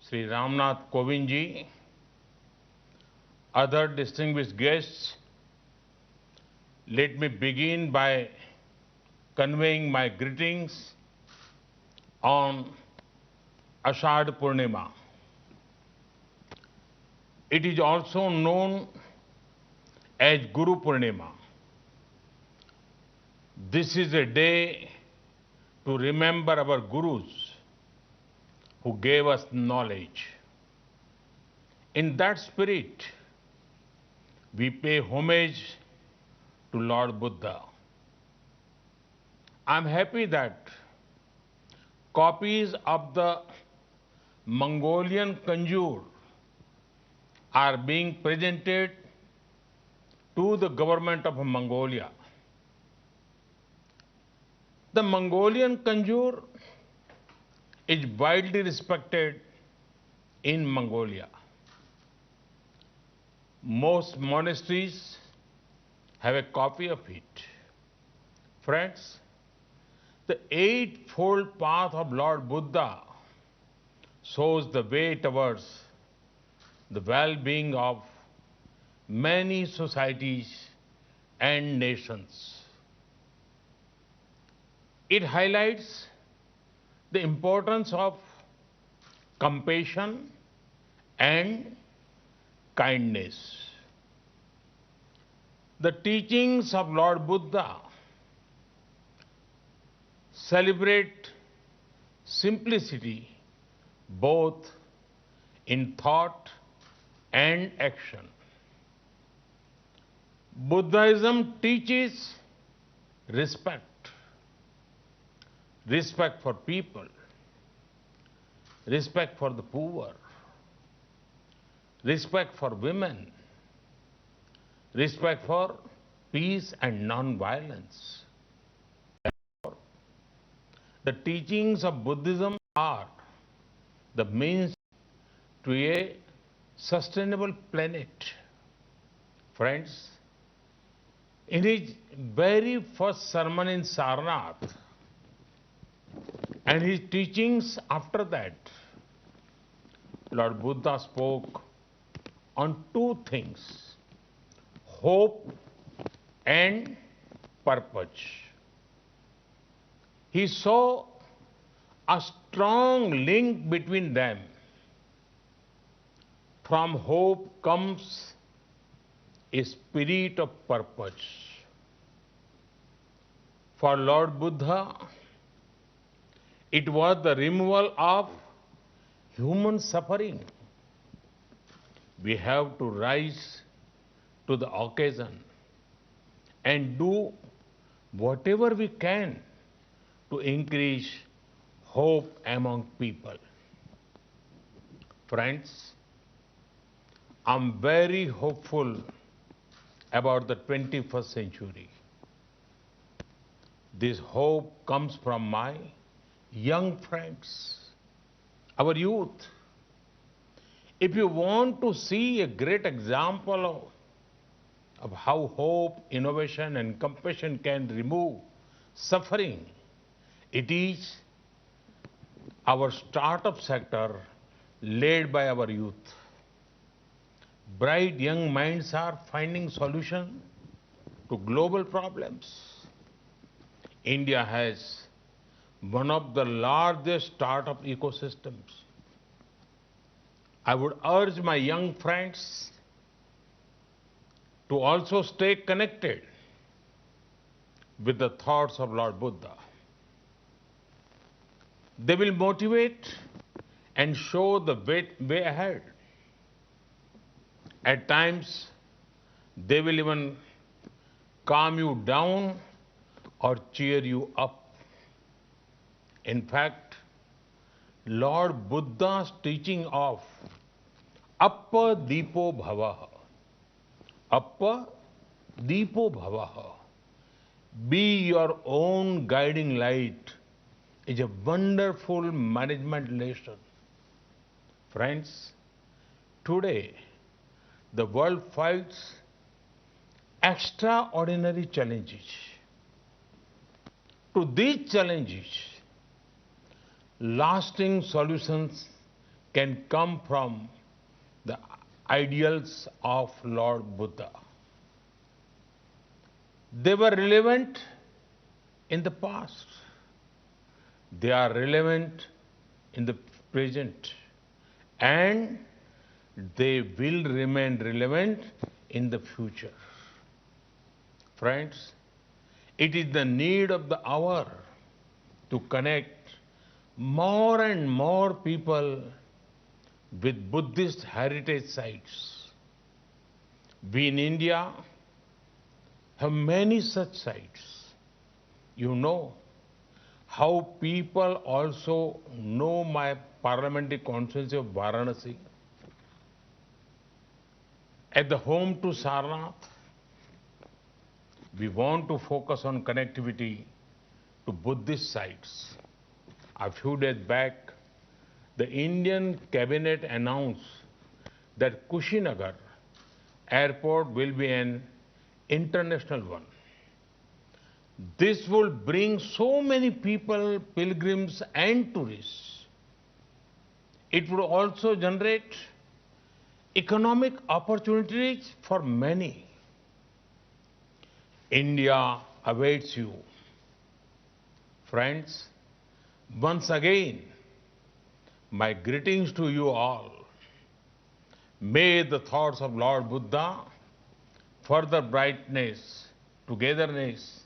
Sri Ramnath Kovind ji, other distinguished guests, let me begin by conveying my greetings on Ashadh Purnima. It is also known as Guru Purnima. This is a day to remember our Gurus who gave us knowledge. In that spirit, we pay homage to Lord Buddha. I'm happy that copies of the Mongolian Kanjur are being presented to the government of Mongolia. The Mongolian Kanjur is widely respected in Mongolia. Most monasteries have a copy of it. Friends, the Eightfold Path of Lord Buddha shows the way towards the well-being of many societies and nations. It highlights the importance of compassion and kindness. The teachings of Lord Buddha celebrate simplicity both in thought and action. Buddhism teaches respect, respect for people, respect for the poor, respect for women, respect for peace and non-violence. The teachings of Buddhism are the means to a sustainable planet. Friends, in his very first sermon in Sarnath and his teachings after that, Lord Buddha spoke on two things: hope and purpose. He saw a strong link between them. From hope comes a spirit of purpose. For Lord Buddha, it was the removal of human suffering. We have to rise to the occasion and do whatever we can to increase hope among people. Friends, I'm very hopeful about the 21st century. This hope comes from my young friends, our youth. If you want to see a great example of how hope, innovation, and compassion can remove suffering, it is our startup sector led by our youth. Bright young minds are finding solutions to global problems. India has one of the largest startup ecosystems. I would urge my young friends to also stay connected with the thoughts of Lord Buddha. They will motivate and show the way ahead. At times, they will even calm you down or cheer you up. In fact, Lord Buddha's teaching of Appa Deepo Bhavaha, Appa Deepo Bhavaha, be your own guiding light, is a wonderful management lesson. Friends, today the world fights extraordinary challenges. To these challenges, lasting solutions can come from the ideals of Lord Buddha. They were relevant in the past. They are relevant in the present. And they will remain relevant in the future. Friends, it is the need of the hour to connect more and more people with Buddhist heritage sites. We in India have many such sites. You know how people also know my parliamentary constituency of Varanasi. At the home to Sarnath, we want to focus on connectivity to Buddhist sites. A few days back, the Indian cabinet announced that Kushinagar airport will be an international one. This will bring so many people, pilgrims and tourists. It will also generate economic opportunities for many. India awaits you. Friends, once again, my greetings to you all. May the thoughts of Lord Buddha further brightness, togetherness,